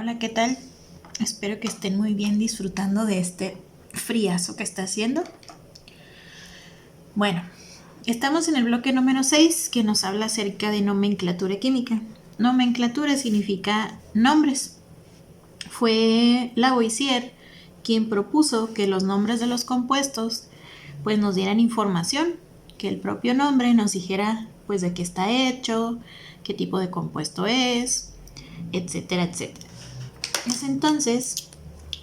Hola, ¿qué tal? Espero que estén muy bien disfrutando de este friazo que está haciendo. Bueno, estamos en el bloque número 6 que nos habla acerca de nomenclatura química. Nomenclatura significa nombres. Fue Lavoisier quien propuso que los nombres de los compuestos pues nos dieran información, que el propio nombre nos dijera pues de qué está hecho, qué tipo de compuesto es, etcétera, etcétera. Es entonces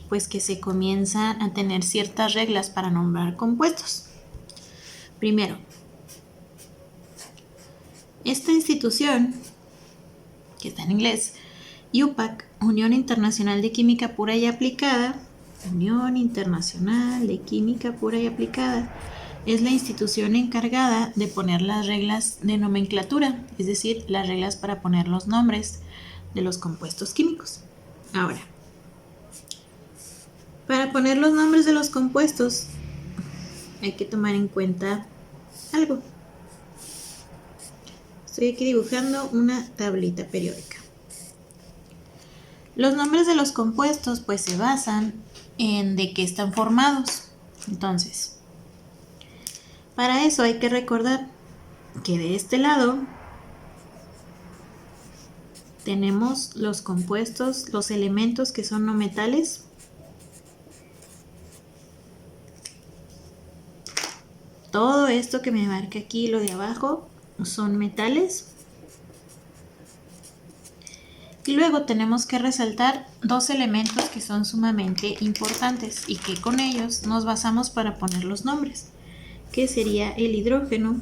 pues que se comienzan a tener ciertas reglas para nombrar compuestos. Primero, esta institución, que está en inglés, UPAC, Unión Internacional de Química Pura y Aplicada, Unión Internacional de Química Pura y Aplicada, es la institución encargada de poner las reglas de nomenclatura, es decir, las reglas para poner los nombres de los compuestos químicos. Ahora, para poner los nombres de los compuestos hay que tomar en cuenta algo. Estoy aquí dibujando una tablita periódica. Los nombres de los compuestos pues se basan en de qué están formados. Entonces, para eso hay que recordar que de este lado tenemos los compuestos, los elementos que son no metales. Todo esto que me marca aquí, lo de abajo, son metales. Y luego tenemos que resaltar dos elementos que son sumamente importantes y que con ellos nos basamos para poner los nombres, que sería el hidrógeno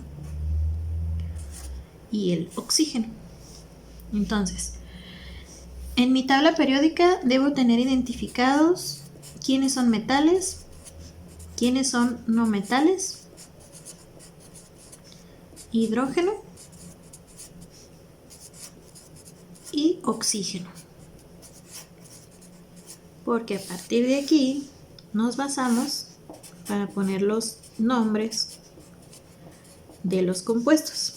y el oxígeno. Entonces, en mi tabla periódica debo tener identificados quiénes son metales, quiénes son no metales, hidrógeno y oxígeno. Porque a partir de aquí nos basamos para poner los nombres de los compuestos.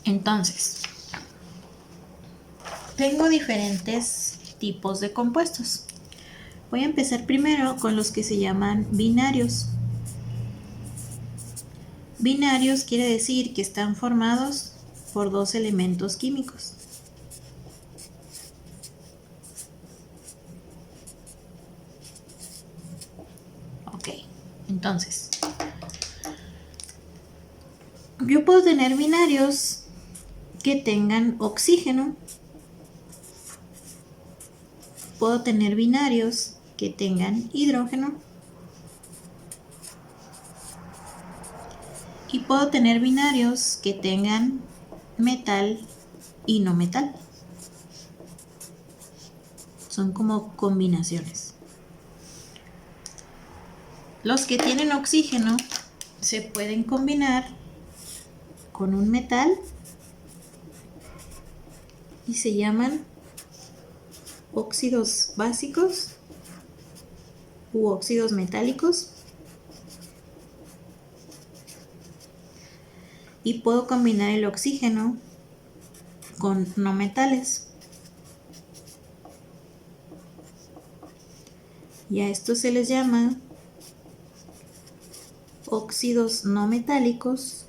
Entonces, tengo diferentes tipos de compuestos. Voy a empezar primero con los que se llaman binarios. Binarios quiere decir que están formados por dos elementos químicos. Ok, entonces, yo puedo tener binarios que tengan oxígeno. Puedo tener binarios que tengan hidrógeno. Y puedo tener binarios que tengan metal y no metal. Son como combinaciones. Los que tienen oxígeno se pueden combinar con un metal y se llaman óxidos básicos u óxidos metálicos. Y puedo combinar el oxígeno con no metales. Y a esto se les llama óxidos no metálicos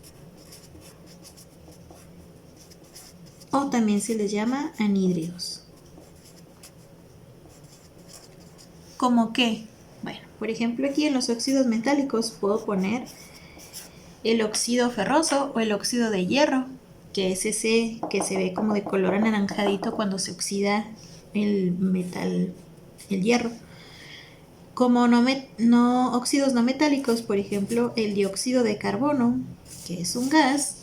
o también se les llama anhídridos. ¿Cómo qué? Bueno, por ejemplo aquí en los óxidos metálicos puedo poner el óxido ferroso o el óxido de hierro, que es ese que se ve como de color anaranjadito cuando se oxida el metal, el hierro. Como no óxidos no metálicos, por ejemplo, el dióxido de carbono, que es un gas,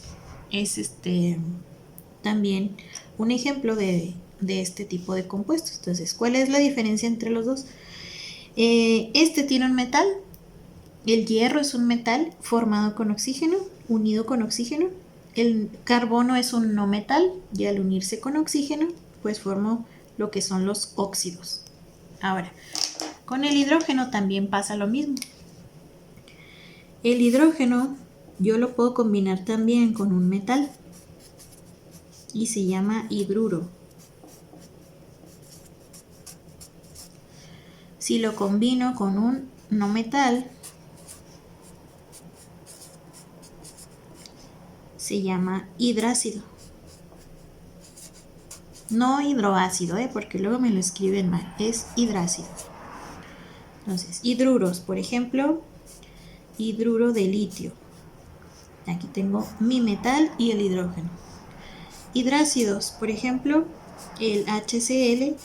es también un ejemplo de este tipo de compuestos. Entonces, ¿cuál es la diferencia entre los dos? Este tiene un metal. El hierro es un metal formado con oxígeno, unido con oxígeno. El carbono es un no metal y al unirse con oxígeno, pues formo lo que son los óxidos. Ahora, con el hidrógeno también pasa lo mismo. El hidrógeno yo lo puedo combinar también con un metal. y se llama hidruro. Si lo combino con un no metal, se llama hidrácido. No hidroácido, porque luego me lo escriben mal, es hidrácido. Entonces, hidruros, por ejemplo, hidruro de litio. Aquí tengo mi metal y el hidrógeno. Hidrácidos, por ejemplo, el HCl,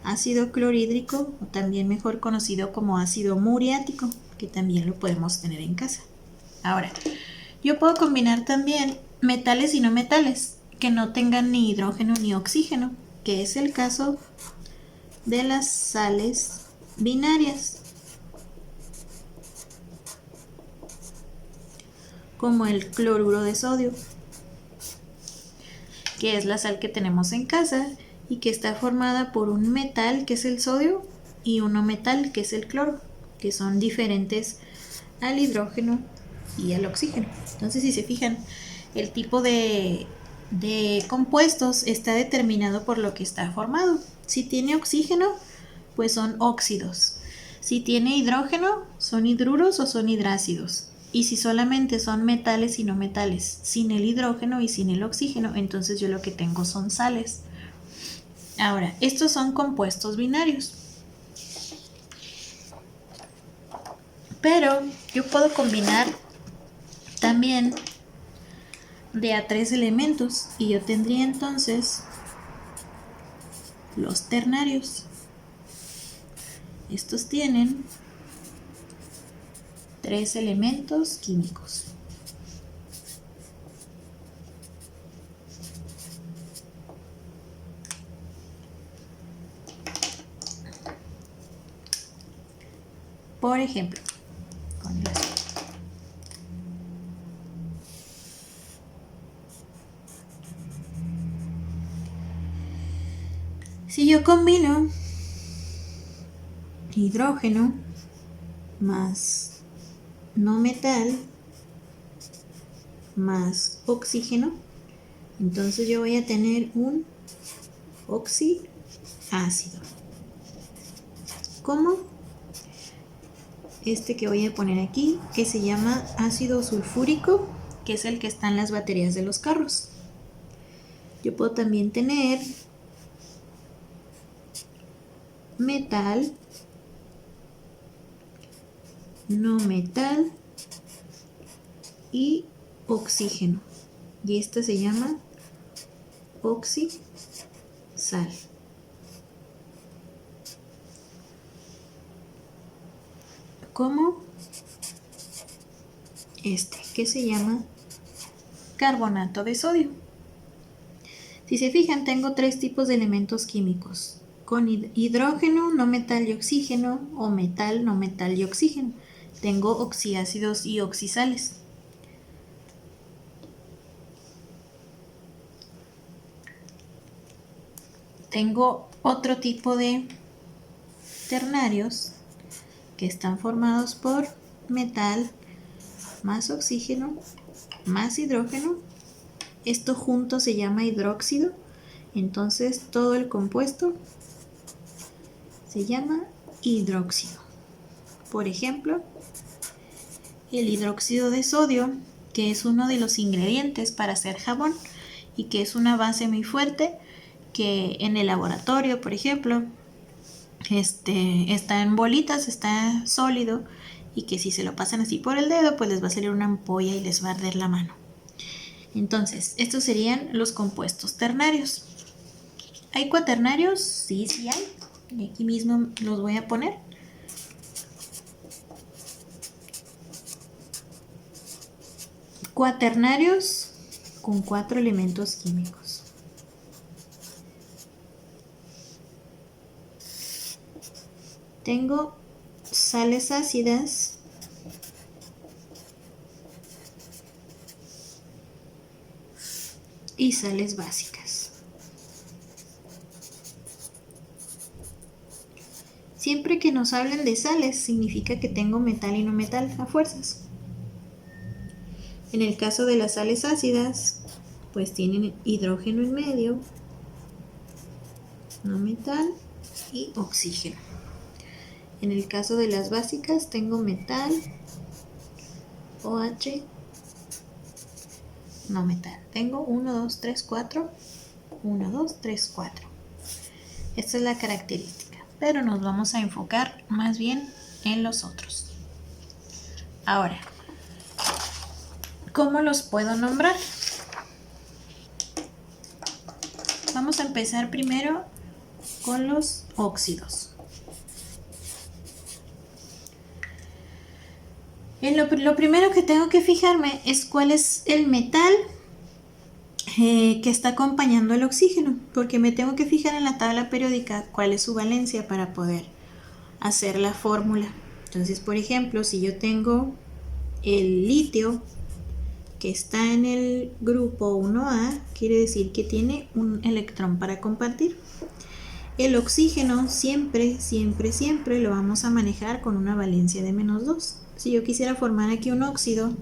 ácido clorhídrico, o también mejor conocido como ácido muriático, que también lo podemos tener en casa. Ahora, yo puedo combinar también metales y no metales, que no tengan ni hidrógeno ni oxígeno, que es el caso de las sales binarias, como el cloruro de sodio, que es la sal que tenemos en casa y que está formada por un metal, que es el sodio, y un no metal, que es el cloro, que son diferentes al hidrógeno y al oxígeno. Entonces, si se fijan, el tipo de compuestos está determinado por lo que está formado. Si tiene oxígeno, pues son óxidos. Si tiene hidrógeno, son hidruros o son hidrácidos. Y si solamente son metales y no metales, sin el hidrógeno y sin el oxígeno, entonces yo lo que tengo son sales. Ahora, estos son compuestos binarios. Pero yo puedo combinar también de a 3 elementos y yo tendría entonces los ternarios. Estos tienen 3 elementos químicos. Por ejemplo, con el azul. Si yo combino hidrógeno más no metal más oxígeno, entonces yo voy a tener un oxiácido. ¿Cómo? Este que voy a poner aquí, que se llama ácido sulfúrico, que es el que está en las baterías de los carros. Yo puedo también tener metal, no metal y oxígeno. Y esta se llama oxisal. Como este, que se llama carbonato de sodio. Si se fijan, tengo 3 tipos de elementos químicos, con hidrógeno, no metal y oxígeno, o metal, no metal y oxígeno. Tengo oxiácidos y oxisales. Tengo otro tipo de ternarios que están formados por metal más oxígeno más hidrógeno. Esto junto se llama hidróxido. Entonces todo el compuesto se llama hidróxido. Por ejemplo, el hidróxido de sodio, que es uno de los ingredientes para hacer jabón y que es una base muy fuerte, que en el laboratorio, por ejemplo, está en bolitas, está sólido, y que si se lo pasan así por el dedo, pues les va a salir una ampolla y les va a arder la mano. Entonces, estos serían los compuestos ternarios. ¿Hay cuaternarios? Sí, sí hay. Y aquí mismo los voy a poner. Cuaternarios con 4 elementos químicos. Tengo sales ácidas, y sales básicas. Siempre que nos hablen de sales, significa que tengo metal y no metal a fuerzas. En el caso de las sales ácidas, pues tienen hidrógeno en medio, no metal y oxígeno. En el caso de las básicas tengo metal, OH, no metal. Tengo 1, 2, 3, 4, 1, 2, 3, 4. Esta es la característica, pero nos vamos a enfocar más bien en los otros. Ahora, ¿cómo los puedo nombrar? Vamos a empezar primero con los óxidos. Lo primero que tengo que fijarme es cuál es el metal que está acompañando el oxígeno, porque me tengo que fijar en la tabla periódica cuál es su valencia para poder hacer la fórmula. Entonces, por ejemplo, si yo tengo el litio que está en el grupo 1A, quiere decir que tiene un electrón para compartir. El oxígeno siempre lo vamos a manejar con una valencia de -2. Si yo quisiera formar aquí un óxido,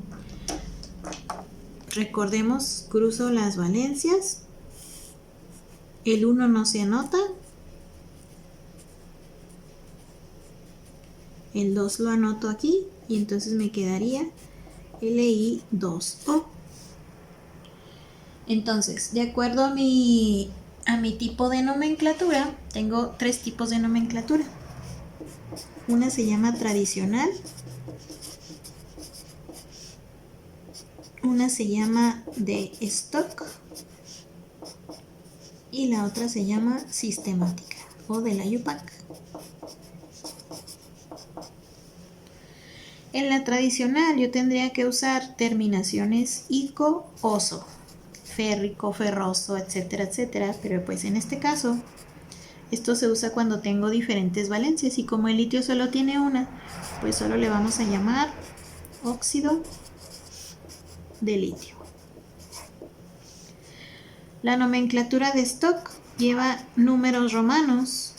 recordemos, cruzo las valencias, el 1 no se anota, el 2 lo anoto aquí y entonces me quedaría Li2O. Entonces, de acuerdo a mi tipo de nomenclatura, tengo 3 tipos de nomenclatura. Una se llama tradicional, una se llama de stock y la otra se llama sistemática o de la IUPAC. En la tradicional yo tendría que usar terminaciones ico, oso, férrico, ferroso, etcétera, etcétera, pero pues en este caso esto se usa cuando tengo diferentes valencias y como el litio solo tiene una, pues solo le vamos a llamar óxido de litio. La nomenclatura de stock lleva números romanos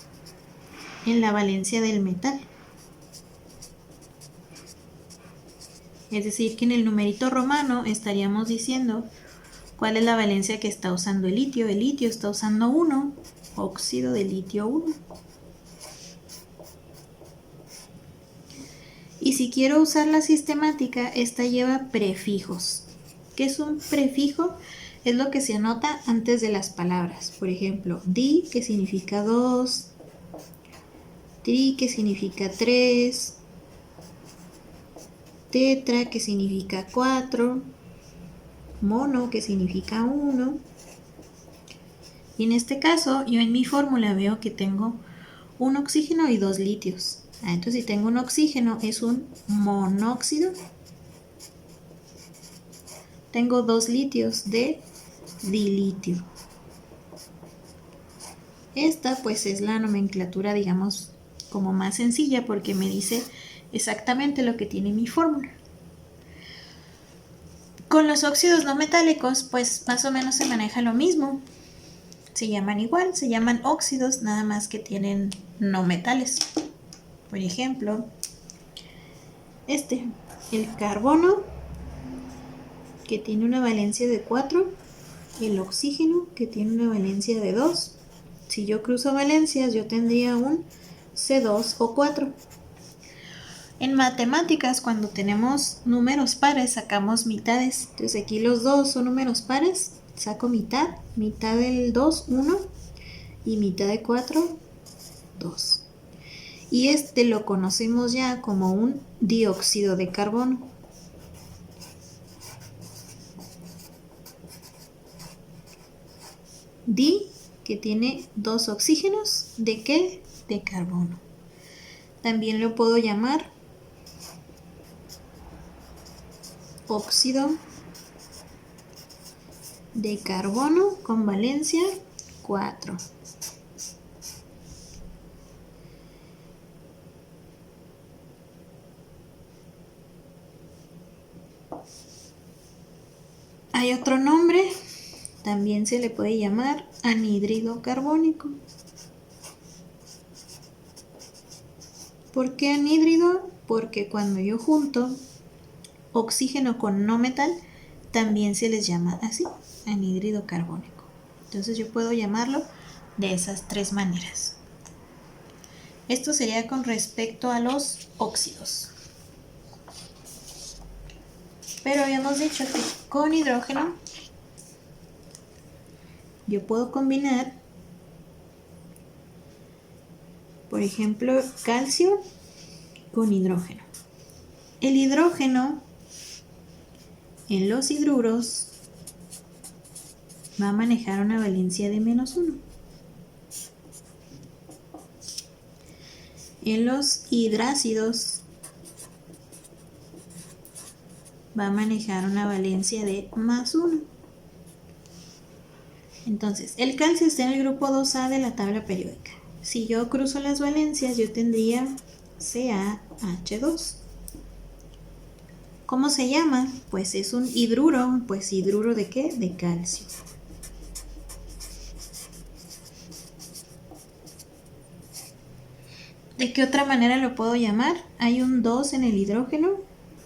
en la valencia del metal. Es decir, que en el numerito romano estaríamos diciendo cuál es la valencia que está usando el litio. El litio está usando 1, óxido de litio 1. Y si quiero usar la sistemática, esta lleva prefijos. ¿Qué es un prefijo? Es lo que se anota antes de las palabras. Por ejemplo, di, que significa 2, tri, que significa 3, tetra, que significa 4, mono, que significa 1. Y en este caso, yo en mi fórmula veo que tengo un oxígeno y 2 litios. Entonces, si tengo un oxígeno, es un monóxido. Tengo 2 litios de dilitio. Esta pues es la nomenclatura, digamos, como más sencilla porque me dice exactamente lo que tiene mi fórmula. Con los óxidos no metálicos, pues más o menos se maneja lo mismo. Se llaman igual, se llaman óxidos, nada más que tienen no metales. Por ejemplo, el carbono, que tiene una valencia de 4, el oxígeno, que tiene una valencia de 2. Si yo cruzo valencias, yo tendría un C2O4. En matemáticas, cuando tenemos números pares, sacamos mitades. Entonces aquí los 2 son números pares, saco mitad del 2, 1, y mitad de 4, 2. Y este lo conocemos ya como un dióxido de carbono. Di, que tiene 2 oxígenos, ¿de qué? De carbono. También lo puedo llamar óxido de carbono con valencia 4. Hay otro nombre, también se le puede llamar anhídrido carbónico. ¿Por qué anhídrido? Porque cuando yo junto oxígeno con no metal, también se les llama así, anhídrido carbónico. Entonces yo puedo llamarlo de esas tres maneras. Esto sería con respecto a los óxidos. Pero habíamos dicho que con hidrógeno yo puedo combinar, por ejemplo, calcio con hidrógeno. El hidrógeno en los hidruros va a manejar una valencia de -1. En los hidrácidos va a manejar una valencia de +1. Entonces, el calcio está en el grupo 2A de la tabla periódica. Si yo cruzo las valencias, yo tendría CaH2. ¿Cómo se llama? Pues es un hidruro. Pues hidruro ¿de qué? De calcio. ¿De qué otra manera lo puedo llamar? Hay un 2 en el hidrógeno.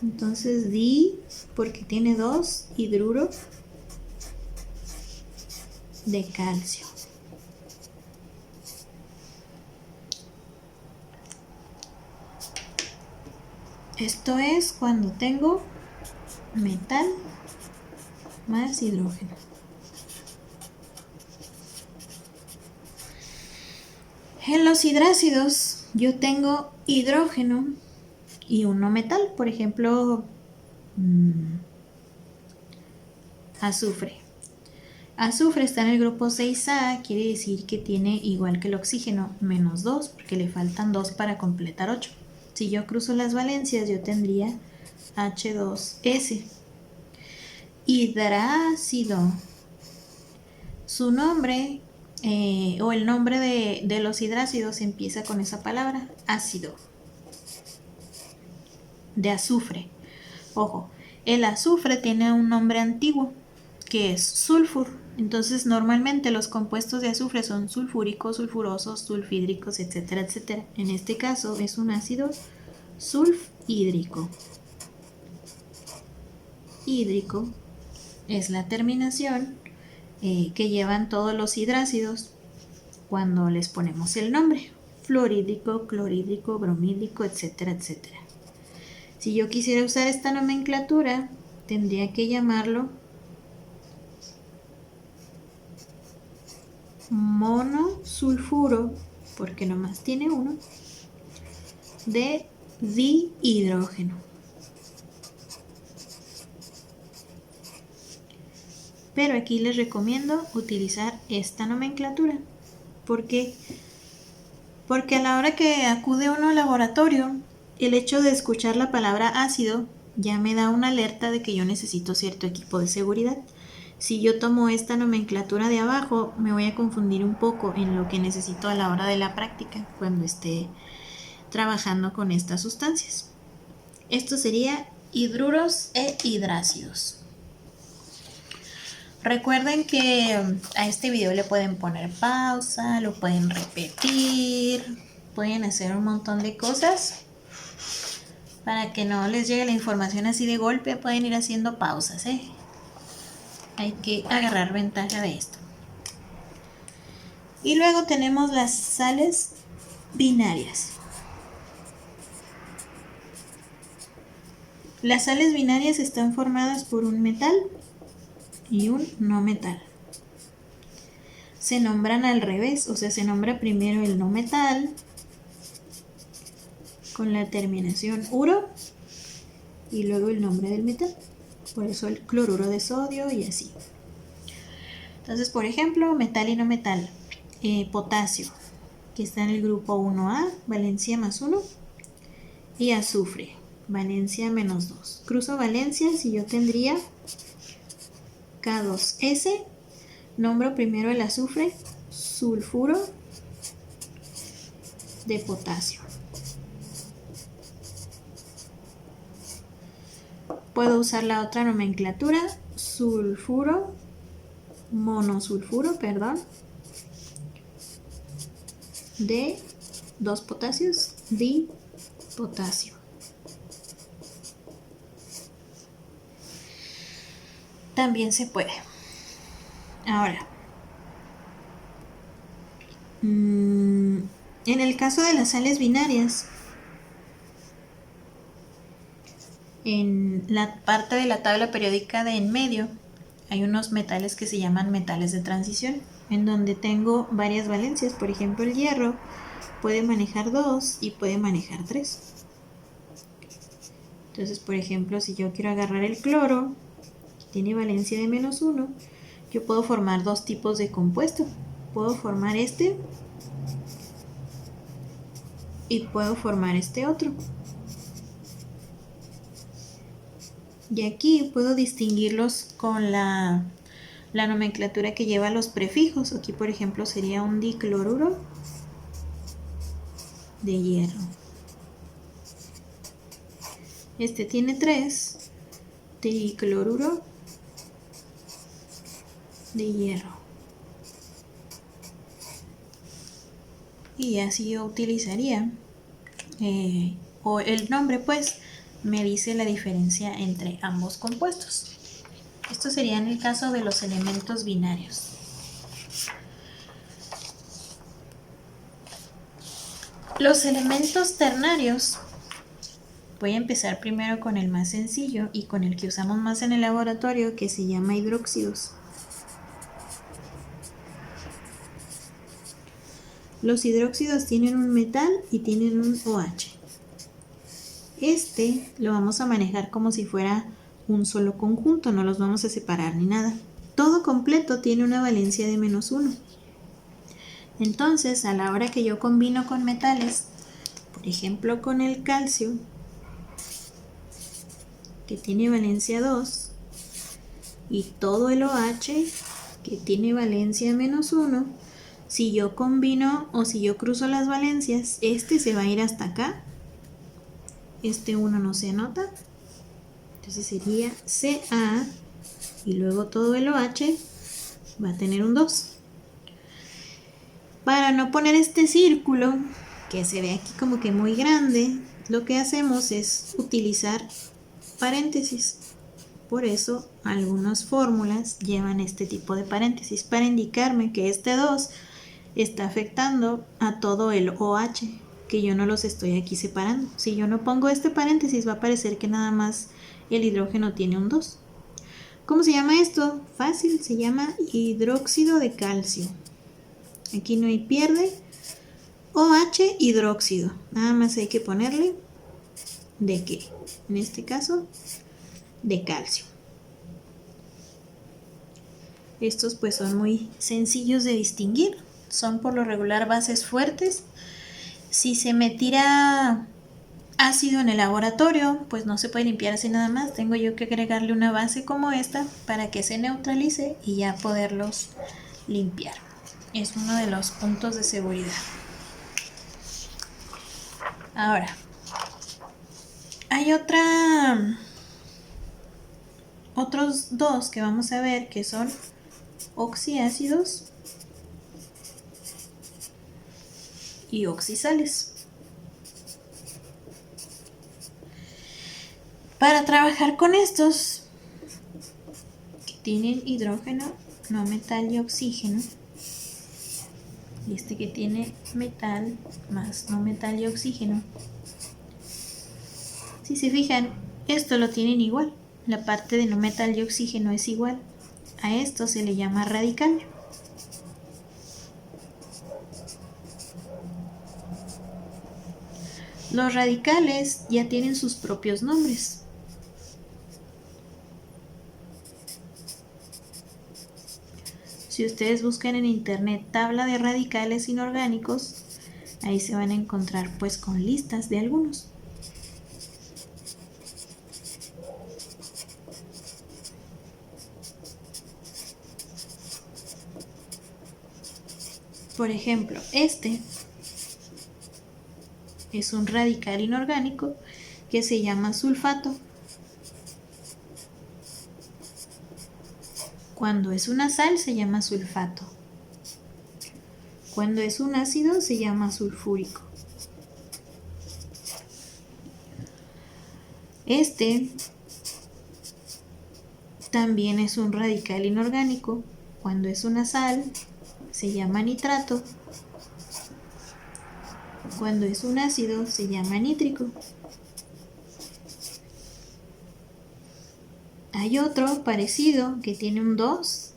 Entonces di, porque tiene 2, hidruro de calcio. Esto es cuando tengo metal más hidrógeno. En los hidrácidos yo tengo hidrógeno y un no metal, por ejemplo, azufre. Azufre está en el grupo 6A, quiere decir que tiene igual que el oxígeno, -2, porque le faltan 2 para completar 8. Si yo cruzo las valencias, yo tendría H2S. Hidrácido. Su nombre o el nombre de los hidrácidos empieza con esa palabra, ácido. De azufre. Ojo, el azufre tiene un nombre antiguo que es sulfur. Entonces normalmente los compuestos de azufre son sulfúricos, sulfurosos, sulfhídricos, etcétera, etcétera. En este caso es un ácido sulfhídrico. Hídrico es la terminación que llevan todos los hidrácidos cuando les ponemos el nombre. Fluorhídrico, clorhídrico, bromídrico, etcétera, etcétera. Si yo quisiera usar esta nomenclatura, tendría que llamarlo monosulfuro, porque nomás tiene uno, de dihidrógeno. Pero aquí les recomiendo utilizar esta nomenclatura. ¿Por qué? Porque a la hora que acude uno al laboratorio, el hecho de escuchar la palabra ácido ya me da una alerta de que yo necesito cierto equipo de seguridad. Si yo tomo esta nomenclatura de abajo, me voy a confundir un poco en lo que necesito a la hora de la práctica, cuando esté trabajando con estas sustancias. Esto sería hidruros e hidrácidos. Recuerden que a este video le pueden poner pausa, lo pueden repetir, pueden hacer un montón de cosas. Para que no les llegue la información así de golpe, pueden ir haciendo pausas, Hay que agarrar ventaja de esto. Y luego tenemos las sales binarias. Las sales binarias están formadas por un metal y un no metal. Se nombran al revés, o sea, se nombra primero el no metal con la terminación uro y luego el nombre del metal. Por eso el cloruro de sodio y así. Entonces, por ejemplo, metal y no metal. Potasio, que está en el grupo 1A, valencia +1. Y azufre, valencia -2. Cruzo valencias y yo tendría K2S. Nombro primero el azufre, sulfuro de potasio. Puedo usar la otra nomenclatura, monosulfuro, de 2 potasios, dipotasio. También se puede. Ahora, en el caso de las sales binarias, en la parte de la tabla periódica de en medio hay unos metales que se llaman metales de transición, en donde tengo varias valencias. Por ejemplo, el hierro puede manejar 2 y puede manejar 3. Entonces, por ejemplo, si yo quiero agarrar el cloro, que tiene valencia de -1, yo puedo formar dos tipos de compuesto. Puedo formar este y puedo formar este otro. Y aquí puedo distinguirlos con la nomenclatura que lleva los prefijos. Aquí, por ejemplo, sería un dicloruro de hierro. Este tiene 3, tricloruro de hierro. Y así yo utilizaría, o el nombre pues me dice la diferencia entre ambos compuestos. Esto sería en el caso de los elementos binarios. Los elementos ternarios, voy a empezar primero con el más sencillo y con el que usamos más en el laboratorio, que se llama hidróxidos. Los hidróxidos tienen un metal y tienen un OH. Este lo vamos a manejar como si fuera un solo conjunto, no los vamos a separar ni nada. Todo completo tiene una valencia de -1. Entonces, a la hora que yo combino con metales, por ejemplo con el calcio, que tiene valencia 2, y todo el OH, que tiene valencia -1, si yo combino o si yo cruzo las valencias, este se va a ir hasta acá, este 1 no se anota, entonces sería Ca, y luego todo el OH va a tener un 2. Para no poner este círculo, que se ve aquí como que muy grande, lo que hacemos es utilizar paréntesis. Por eso algunas fórmulas llevan este tipo de paréntesis, para indicarme que este 2 está afectando a todo el OH, que yo no los estoy aquí separando. Si yo no pongo este paréntesis, va a parecer que nada más el hidrógeno tiene un 2. ¿Cómo se llama esto? Fácil, se llama hidróxido de calcio. Aquí no hay pierde. OH hidróxido. Nada más hay que ponerle ¿de qué? En este caso, de calcio. Estos pues son muy sencillos de distinguir. Son por lo regular bases fuertes. Si se me tira ácido en el laboratorio, pues no se puede limpiar así nada más. Tengo yo que agregarle una base como esta para que se neutralice y ya poderlos limpiar. Es uno de los puntos de seguridad. Ahora, hay otros dos que vamos a ver que son oxiácidos y oxisales. Para trabajar con estos que tienen hidrógeno, no metal y oxígeno, y este que tiene metal más no metal y oxígeno, si se fijan, esto lo tienen igual. La parte de no metal y oxígeno es igual. A esto se le llama radical. Los radicales ya tienen sus propios nombres. Si ustedes buscan en internet tabla de radicales inorgánicos, ahí se van a encontrar pues con listas de algunos. Por ejemplo, este es un radical inorgánico que se llama sulfato. Cuando es una sal se llama sulfato. Cuando es un ácido se llama sulfúrico. Este también es un radical inorgánico Cuando es una sal, se llama nitrato. Cuando es un ácido, se llama nítrico. Hay otro parecido que tiene un 2.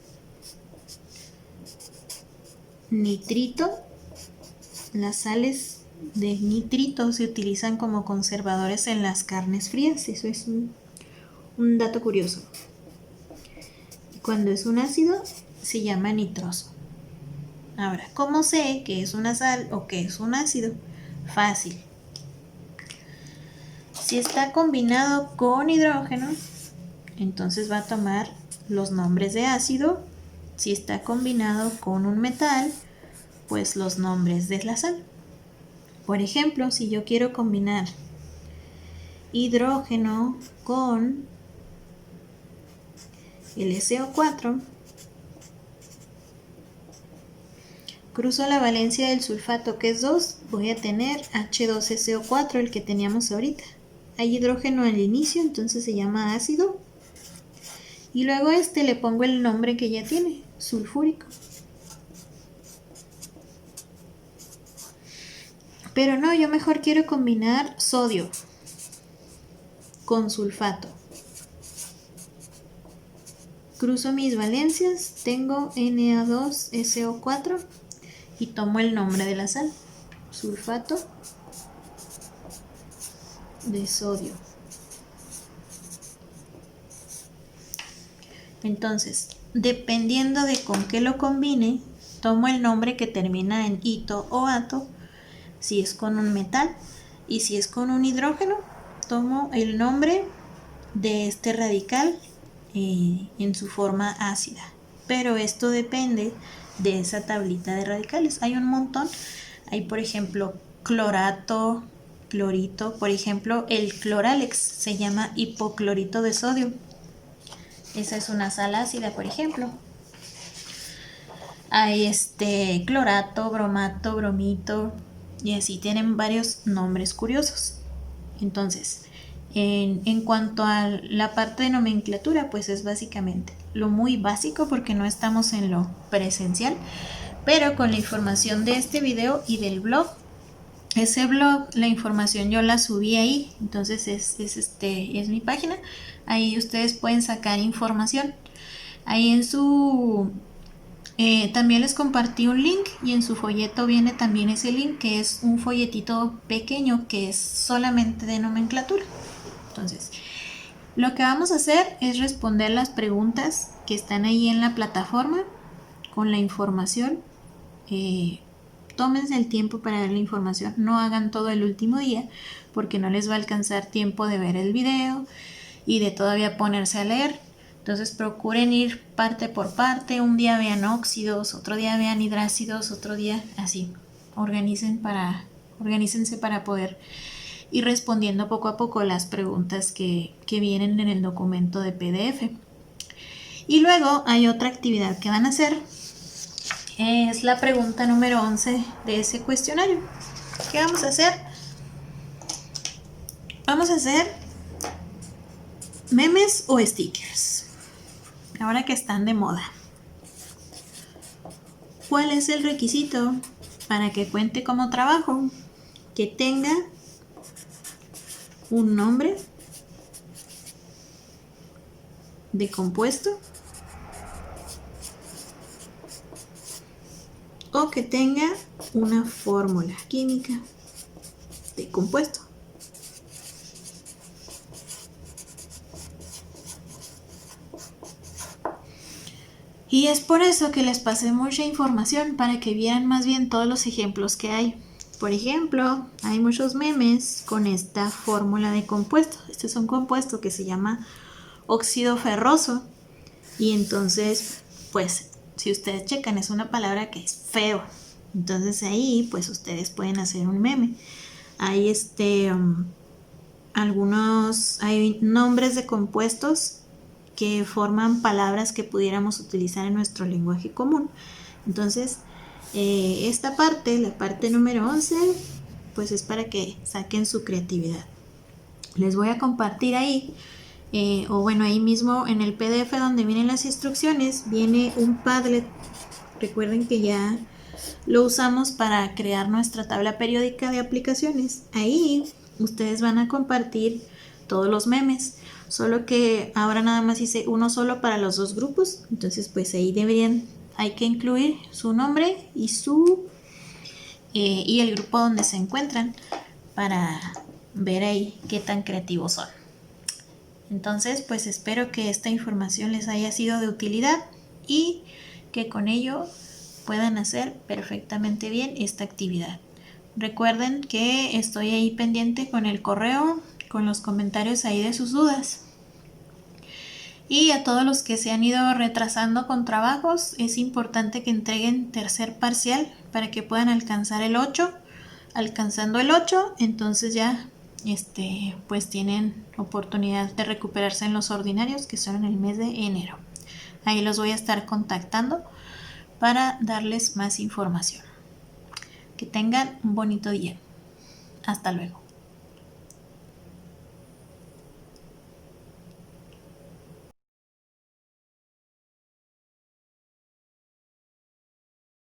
Nitrito. Las sales de nitrito se utilizan como conservadores en las carnes frías. Eso es un dato curioso. Cuando es un ácido, se llama nitroso. Ahora, ¿cómo sé que es una sal o que es un ácido? Fácil. Si está combinado con hidrógeno, entonces va a tomar los nombres de ácido. Si está combinado con un metal, pues los nombres de la sal. Por ejemplo, si yo quiero combinar hidrógeno con el SO4, cruzo la valencia del sulfato, que es 2, voy a tener H2SO4, el que teníamos ahorita. Hay hidrógeno al inicio, entonces se llama ácido. Y luego le pongo el nombre que ya tiene, sulfúrico. Pero no, yo mejor quiero combinar sodio con sulfato. Cruzo mis valencias, tengo Na2SO4 y tomo el nombre de la sal, sulfato de sodio. Entonces, dependiendo de con qué lo combine, tomo el nombre que termina en ito o ato, si es con un metal, y si es con un hidrógeno, tomo el nombre de este radical en su forma ácida. Pero esto depende de esa tablita de radicales. Hay un montón. Hay, por ejemplo, clorato, clorito. Por ejemplo, el cloralex se llama hipoclorito de sodio. Esa es una sal ácida, por ejemplo. Hay clorato, bromato, bromito, y así tienen varios nombres curiosos. Entonces, en cuanto a la parte de nomenclatura, pues es básicamente lo muy básico porque no estamos en lo presencial, pero con la información de este video y del blog, ese blog, la información yo la subí ahí, entonces es mi página, ahí ustedes pueden sacar información. Ahí en su también les compartí un link y en su folleto viene también ese link, que es un folletito pequeño que es solamente de nomenclatura. Entonces, lo que vamos a hacer es responder las preguntas que están ahí en la plataforma con la información. Tómense el tiempo para ver la información, no hagan todo el último día porque no les va a alcanzar tiempo de ver el video y de todavía ponerse a leer. Entonces procuren ir parte por parte, un día vean óxidos, otro día vean hidrácidos, otro día así. Organícense para poder ir respondiendo poco a poco las preguntas que vienen en el documento de PDF. Y luego hay otra actividad que van a hacer. Es la pregunta número 11 de ese cuestionario. ¿Qué vamos a hacer? Vamos a hacer memes o stickers. Ahora que están de moda. ¿Cuál es el requisito para que cuente como trabajo? Que tenga un nombre de compuesto o que tenga una fórmula química de compuesto. Y es por eso que les pasé mucha información para que vieran más bien todos los ejemplos que hay. Por ejemplo, hay muchos memes con esta fórmula de compuesto. Este es un compuesto que se llama óxido ferroso. Y entonces, pues, si ustedes checan, es una palabra que es feo. Entonces ahí, pues, ustedes pueden hacer un meme. Hay hay nombres de compuestos que forman palabras que pudiéramos utilizar en nuestro lenguaje común. Entonces, esta parte, la parte número 11, pues es para que saquen su creatividad. Les voy a compartir ahí o bueno, ahí mismo en el PDF donde vienen las instrucciones, viene un Padlet. Recuerden que ya lo usamos para crear nuestra tabla periódica de aplicaciones. Ahí ustedes van a compartir todos los memes, solo que ahora nada más hice uno solo para los dos grupos. Entonces pues ahí hay que incluir su nombre y y el grupo donde se encuentran para ver ahí qué tan creativos son. Entonces pues espero que esta información les haya sido de utilidad y que con ello puedan hacer perfectamente bien esta actividad. Recuerden que estoy ahí pendiente con el correo, con los comentarios ahí de sus dudas. Y a todos los que se han ido retrasando con trabajos, es importante que entreguen tercer parcial para que puedan alcanzar el 8. Alcanzando el 8, entonces ya pues tienen oportunidad de recuperarse en los ordinarios, que son en el mes de enero. Ahí los voy a estar contactando para darles más información. Que tengan un bonito día. Hasta luego.